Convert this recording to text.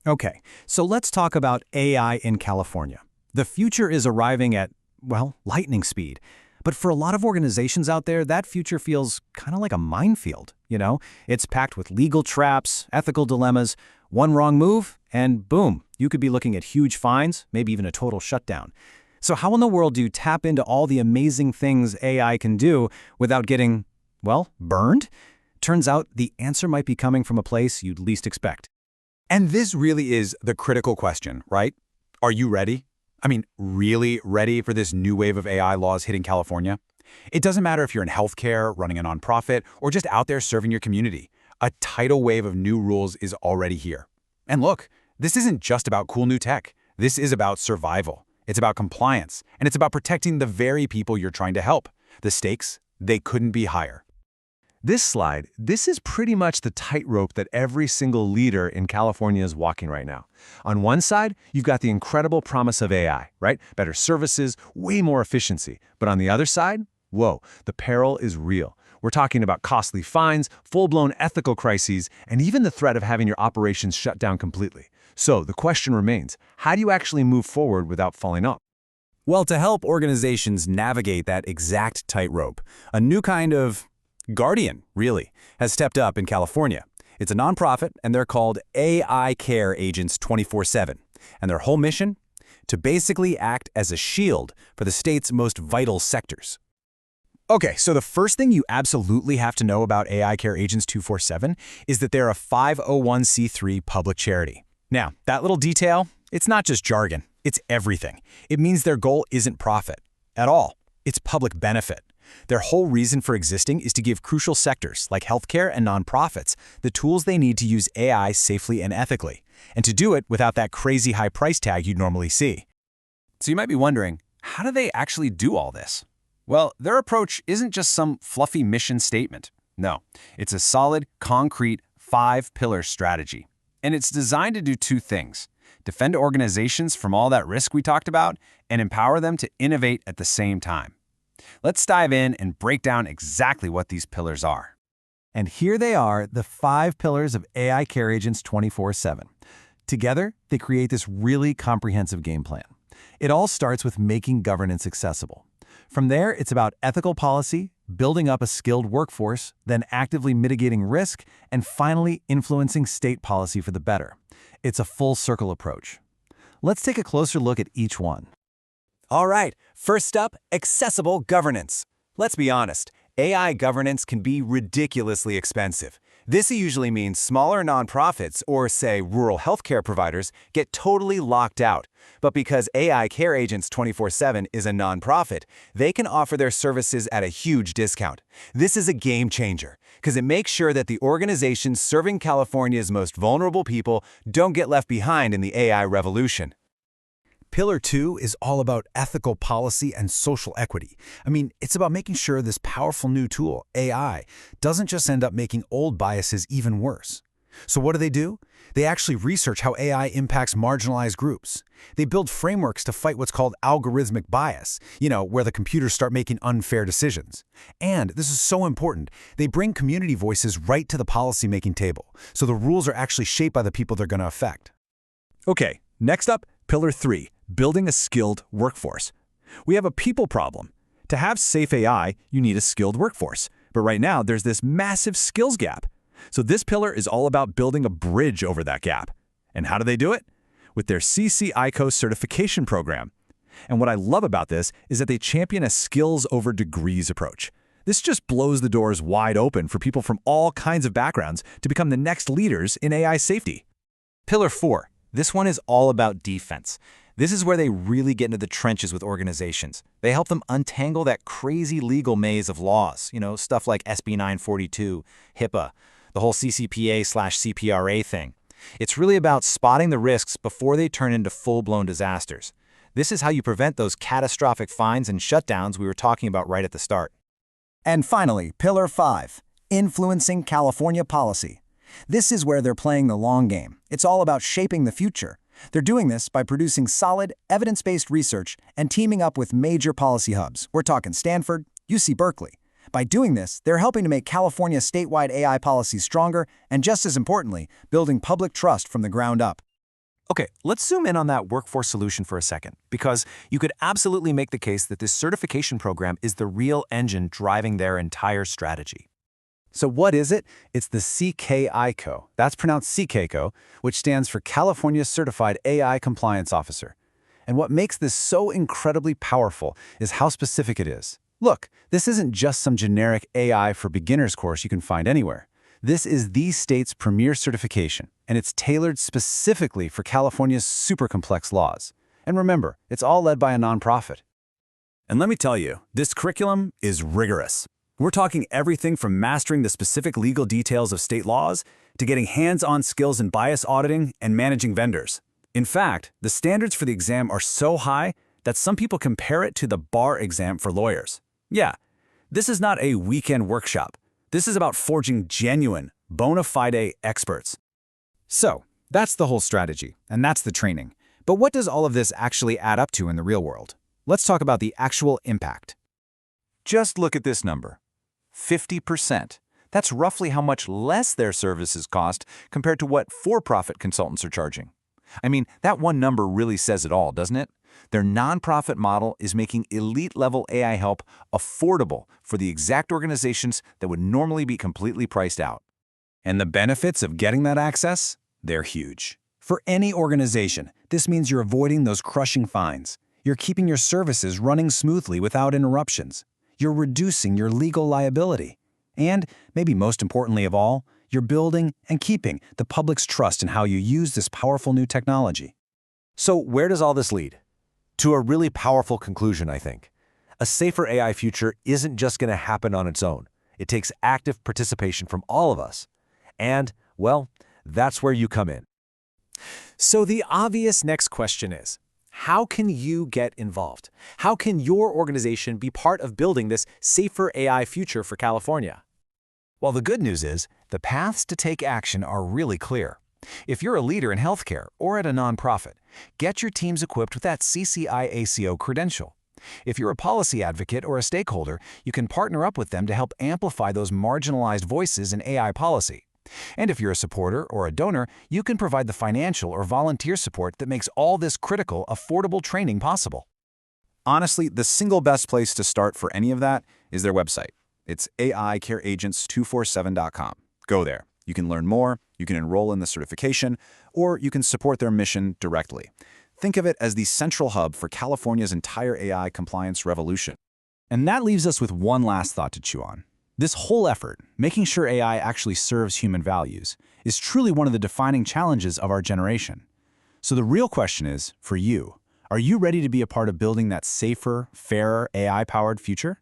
Okay, so let's talk about AI in California. The future is arriving at, well, lightning speed. But for a lot of organizations out there, that future feels kind of like a minefield, you know? It's packed with legal traps, ethical dilemmas, one wrong move, and boom, you could be looking at huge fines, maybe even a total shutdown. So how in the world do you tap into all the amazing things AI can do without getting, well, burned? Turns out the answer might be coming from a place you'd least expect. And this really is the critical question, right? Are you ready? I mean, really ready for this new wave of AI laws hitting California? It doesn't matter if you're in healthcare, running a nonprofit, or just out there serving your community. A tidal wave of new rules is already here. And look, this isn't just about cool new tech. This is about survival. It's about compliance, and it's about protecting the very people you're trying to help. The stakes, they couldn't be higher. This is pretty much the tightrope that every single leader in California is walking right now. On one side, you've got the incredible promise of AI, right? Better services, way more efficiency. But on the other side, whoa, the peril is real. We're talking about costly fines, full-blown ethical crises, and even the threat of having your operations shut down completely. So the question remains, how do you actually move forward without falling off? Well, to help organizations navigate that exact tightrope, a new kind of guardian, really, has stepped up in California. It's a nonprofit, and they're called AI Care Agents 24/7. And their whole mission? To basically act as a shield for the state's most vital sectors. Okay, so the first thing you absolutely have to know about AI Care Agents 24/7 is that they're a 501c3 public charity. Now, that little detail, it's not just jargon, it's everything. It means their goal isn't profit at all. It's public benefit. Their whole reason for existing is to give crucial sectors, like healthcare and nonprofits, the tools they need to use AI safely and ethically, and to do it without that crazy high price tag you'd normally see. So you might be wondering, how do they actually do all this? Well, their approach isn't just some fluffy mission statement. No, it's a solid, concrete, 5-pillar strategy. And it's designed to do two things: defend organizations from all that risk we talked about, and empower them to innovate at the same time. Let's dive in and break down exactly what these pillars are. And here they are, the 5 pillars of AI Care Agents 24/7. Together, they create this really comprehensive game plan. It all starts with making governance accessible. From there, it's about ethical policy, building up a skilled workforce, then actively mitigating risk, and finally influencing state policy for the better. It's a full circle approach. Let's take a closer look at each one. All right, first up, accessible governance. Let's be honest, AI governance can be ridiculously expensive. This usually means smaller nonprofits or, say, rural healthcare providers get totally locked out. But because AI Care Agents 24/7 is a nonprofit, they can offer their services at a huge discount. This is a game changer because it makes sure that the organizations serving California's most vulnerable people don't get left behind in the AI revolution. Pillar 2 is all about ethical policy and social equity. I mean, it's about making sure this powerful new tool, AI, doesn't just end up making old biases even worse. So what do? They actually research how AI impacts marginalized groups. They build frameworks to fight what's called algorithmic bias, where the computers start making unfair decisions. And this is so important, they bring community voices right to the policy-making table, so the rules are actually shaped by the people they're going to affect. Okay, next up, Pillar 3. Building a skilled workforce. We have a people problem. To have safe AI, you need a skilled workforce. But right now, there's this massive skills gap. So this pillar is all about building a bridge over that gap. And how do they do it? With their CCICO certification program. And what I love about this is that they champion a skills over degrees approach. This just blows the doors wide open for people from all kinds of backgrounds to become the next leaders in AI safety. Pillar 4. This one is all about defense. This is where they really get into the trenches with organizations. They help them untangle that crazy legal maze of laws, stuff like SB 942, HIPAA, the whole CCPA/CPRA thing. It's really about spotting the risks before they turn into full-blown disasters. This is how you prevent those catastrophic fines and shutdowns we were talking about right at the start. And finally, Pillar 5, influencing California policy. This is where they're playing the long game. It's all about shaping the future. They're doing this by producing solid, evidence-based research and teaming up with major policy hubs. We're talking Stanford, UC Berkeley. By doing this, they're helping to make California's statewide AI policies stronger and, just as importantly, building public trust from the ground up. Okay, let's zoom in on that workforce solution for a second, because you could absolutely make the case that this certification program is the real engine driving their entire strategy. So what is it? It's the CKICO. That's pronounced CKICO, which stands for California Certified AI Compliance Officer. And what makes this so incredibly powerful is how specific it is. Look, this isn't just some generic AI for beginners course you can find anywhere. This is the state's premier certification, and it's tailored specifically for California's super complex laws. And remember, it's all led by a nonprofit. And let me tell you, this curriculum is rigorous. We're talking everything from mastering the specific legal details of state laws to getting hands-on skills in bias auditing and managing vendors. In fact, the standards for the exam are so high that some people compare it to the bar exam for lawyers. Yeah, this is not a weekend workshop. This is about forging genuine, bona fide experts. So, that's the whole strategy, and that's the training. But what does all of this actually add up to in the real world? Let's talk about the actual impact. Just look at this number. 50%. That's roughly how much less their services cost compared to what for-profit consultants are charging. I mean, that one number really says it all, doesn't it? Their nonprofit model is making elite-level AI help affordable for the exact organizations that would normally be completely priced out. And the benefits of getting that access? They're huge. For any organization, this means you're avoiding those crushing fines. You're keeping your services running smoothly without interruptions. You're reducing your legal liability. And, maybe most importantly of all, you're building and keeping the public's trust in how you use this powerful new technology. So where does all this lead? To a really powerful conclusion, I think. A safer AI future isn't just going to happen on its own. It takes active participation from all of us. And, well, that's where you come in. So the obvious next question is, how can you get involved? How can your organization be part of building this safer AI future for California? Well, the good news is the paths to take action are really clear. If you're a leader in healthcare or at a nonprofit, get your teams equipped with that CCI-ACO credential. If you're a policy advocate or a stakeholder, you can partner up with them to help amplify those marginalized voices in AI policy. And if you're a supporter or a donor, you can provide the financial or volunteer support that makes all this critical, affordable training possible. Honestly, the single best place to start for any of that is their website. It's aicareagents247.com. Go there. You can learn more, you can enroll in the certification, or you can support their mission directly. Think of it as the central hub for California's entire AI compliance revolution. And that leaves us with one last thought to chew on. This whole effort, making sure AI actually serves human values, is truly one of the defining challenges of our generation. So the real question is, for you, are you ready to be a part of building that safer, fairer, AI-powered future?